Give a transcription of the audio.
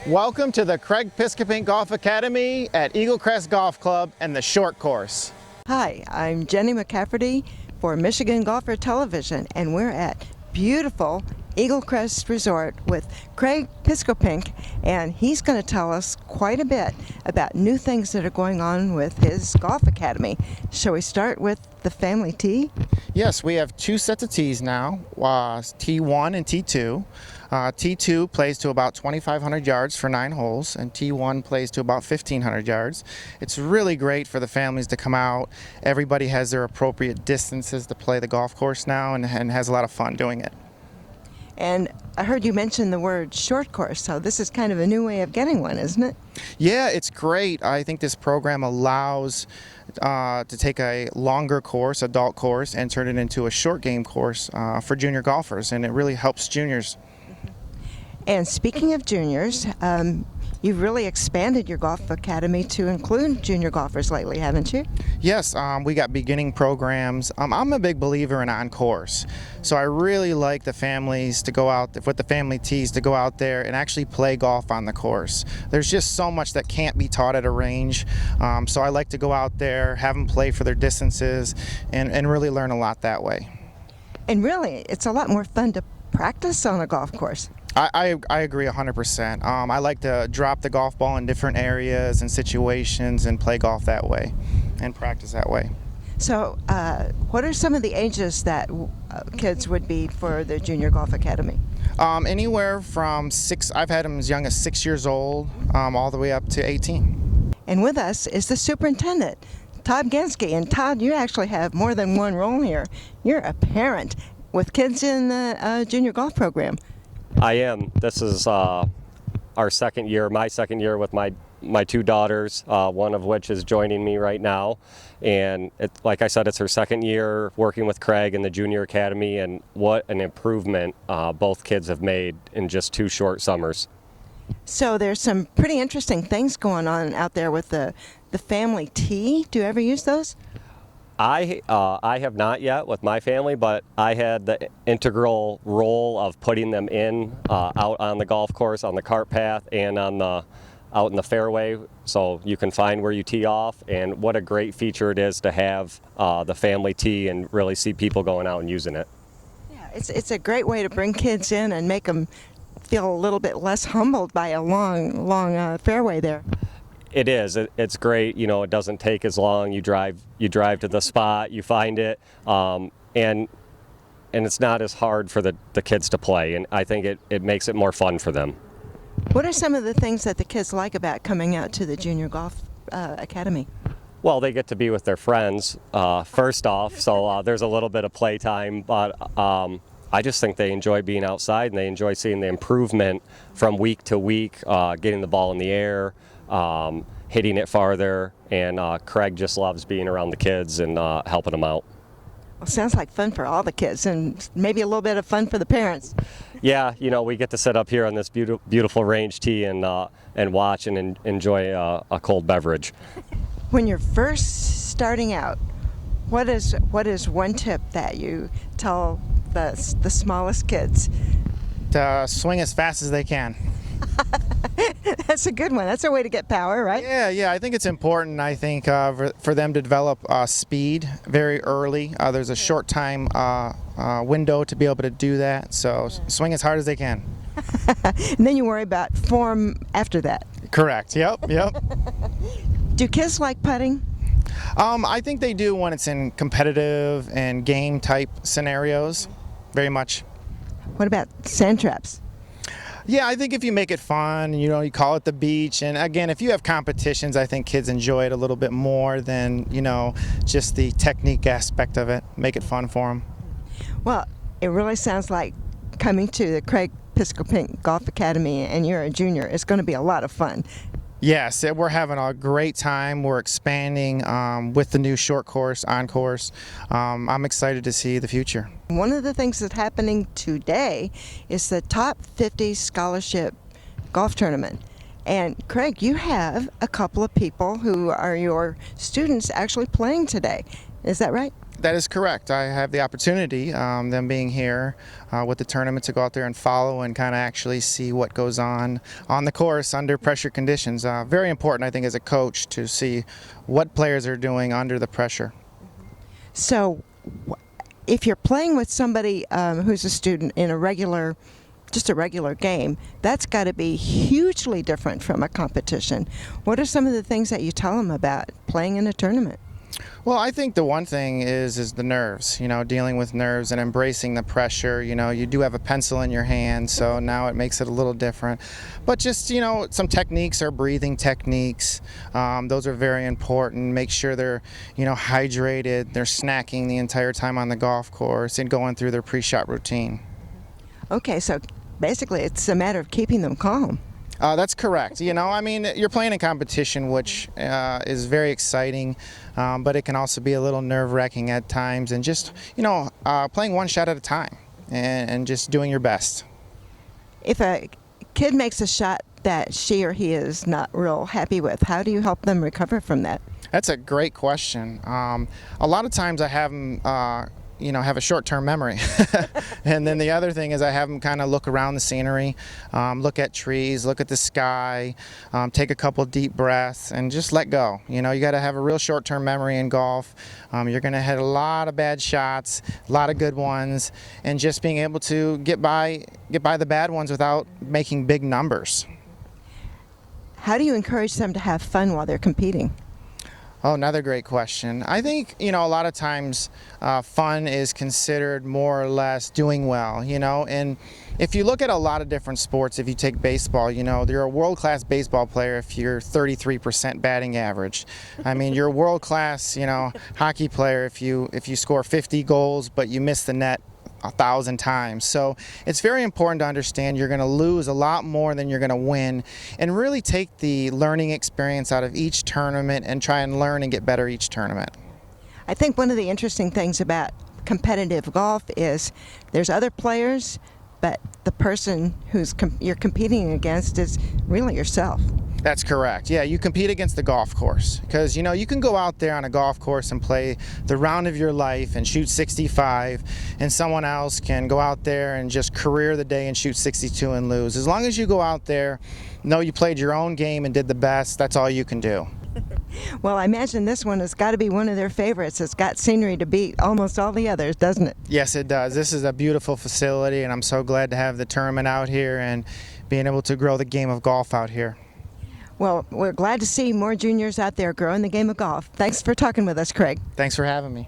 Welcome to the Craig Piscopink Golf Academy at Eagle Crest Golf Club and the short course. Hi, I'm Jenny McCafferty for Michigan Golfer Television, and we're at beautiful Eagle Crest Resort with Craig Piscopink, and he's going to tell us quite a bit about new things that are going on with his golf academy. Shall we start with the family tee? Yes, we have two sets of tees now, T1 and T2. T2 plays to about 2,500 yards for 9 holes, and T1 plays to about 1,500 yards. It's really great for the families to come out. Everybody has their appropriate distances to play the golf course now and has a lot of fun doing it. And I heard you mention the word short course, so this is kind of a new way of getting one, isn't it? Yeah, it's great. I think this program allows to take a longer course, adult course, and turn it into a short game course for junior golfers, and it really helps juniors. And speaking of juniors, you've really expanded your golf academy to include junior golfers lately, haven't you? Yes, we got beginning programs. I'm a big believer in on-course, so I really like the families to go out, with the family tees, to go out there and actually play golf on the course. There's just so much that can't be taught at a range, so I like to go out there, have them play for their distances, and really learn a lot that way. And really, it's a lot more fun to practice on a golf course. I agree 100%. I like to drop the golf ball in different areas and situations and play golf that way and practice that way. So what are some of the ages that kids would be for the Junior Golf Academy? Anywhere from 6, I've had them as young as 6 years old, all the way up to 18. And with us is the superintendent, Todd Genske. And Todd, you actually have more than one role here. You're a parent with kids in the junior golf program. I am. This is our second year, my second year with my two daughters, one of which is joining me right now. And like I said, it's her second year working with Craig in the Junior Academy, and what an improvement both kids have made in just 2 short summers. So there's some pretty interesting things going on out there with the family tee. Do you ever use those? I have not yet with my family, but I had the integral role of putting them in out on the golf course, on the cart path, and out in the fairway, so you can find where you tee off. And what a great feature it is to have the family tee and really see people going out and using it. Yeah, it's a great way to bring kids in and make them feel a little bit less humbled by a long fairway there. It is. It's great. You know, it doesn't take as long. You drive to the spot, you find it, and it's not as hard for the kids to play. And I think it makes it more fun for them. What are some of the things that the kids like about coming out to the Junior Golf Academy? Well, they get to be with their friends, first off, so there's a little bit of playtime, but I just think they enjoy being outside, and they enjoy seeing the improvement from week to week, getting the ball in the air, hitting it farther, and Craig just loves being around the kids and helping them out. Well, sounds like fun for all the kids, and maybe a little bit of fun for the parents. Yeah, you know, we get to sit up here on this beautiful range tee and watch and enjoy a cold beverage. When you're first starting out, what is one tip that you tell the smallest kids? To swing as fast as they can. That's a good one. That's a way to get power, right? Yeah. I think it's important. I think for them to develop speed very early. There's a short time window to be able to do that. So swing as hard as they can. And then you worry about form after that. Correct. Yep. Do kids like putting? I think they do when it's in competitive and game type scenarios. Very much. What about sand traps? Yeah, I think if you make it fun, you call it the beach, and again, if you have competitions, I think kids enjoy it a little bit more than, just the technique aspect of it. Make it fun for them. Well, it really sounds like coming to the Craig Piscopink Golf Academy and you're a junior is going to be a lot of fun. Yes, we're having a great time. We're expanding with the new short course, on course. I'm excited to see the future. One of the things that's happening today is the Top 50 Scholarship Golf Tournament. And Craig, you have a couple of people who are your students actually playing today. Is that right? That is correct. I have the opportunity, them being here with the tournament, to go out there and follow and kind of actually see what goes on the course under pressure conditions. Very important, I think, as a coach to see what players are doing under the pressure. So, if you're playing with somebody who's a student in just a regular game, that's got to be hugely different from a competition. What are some of the things that you tell them about playing in a tournament? Well, I think the one thing is the nerves, dealing with nerves and embracing the pressure. You do have a pencil in your hand, so now it makes it a little different. But just, some techniques are breathing techniques. Those are very important. Make sure they're, hydrated, they're snacking the entire time on the golf course and going through their pre-shot routine. Okay, so basically it's a matter of keeping them calm. That's correct. You're playing a competition, which is very exciting, but it can also be a little nerve-wracking at times. And just, playing one shot at a time and just doing your best. If a kid makes a shot that she or he is not real happy with, how do you help them recover from that? That's a great question. A lot of times I have them have a short-term memory. And then the other thing is I have them kind of look around the scenery, look at trees, look at the sky, take a couple deep breaths and just let go. You got to have a real short-term memory in golf. You're going to hit a lot of bad shots, a lot of good ones, and just being able to get by the bad ones without making big numbers. How do you encourage them to have fun while they're competing? Oh, another great question. I think, a lot of times fun is considered more or less doing well, and if you look at a lot of different sports, if you take baseball, you're a world-class baseball player if you're 33% batting average. You're a world-class, hockey player if you score 50 goals but you miss the net 1,000 times. So it's very important to understand you're going to lose a lot more than you're going to win, and really take the learning experience out of each tournament and try and learn and get better each tournament. I think one of the interesting things about competitive golf is there's other players, but the person you're competing against is really yourself. That's correct. Yeah, you compete against the golf course because, you can go out there on a golf course and play the round of your life and shoot 65, and someone else can go out there and just career the day and shoot 62 and lose. As long as you go out there, know you played your own game and did the best, that's all you can do. Well, I imagine this one has got to be one of their favorites. It's got scenery to beat almost all the others, doesn't it? Yes, it does. This is a beautiful facility, and I'm so glad to have the tournament out here and being able to grow the game of golf out here. Well, we're glad to see more juniors out there growing the game of golf. Thanks for talking with us, Craig. Thanks for having me.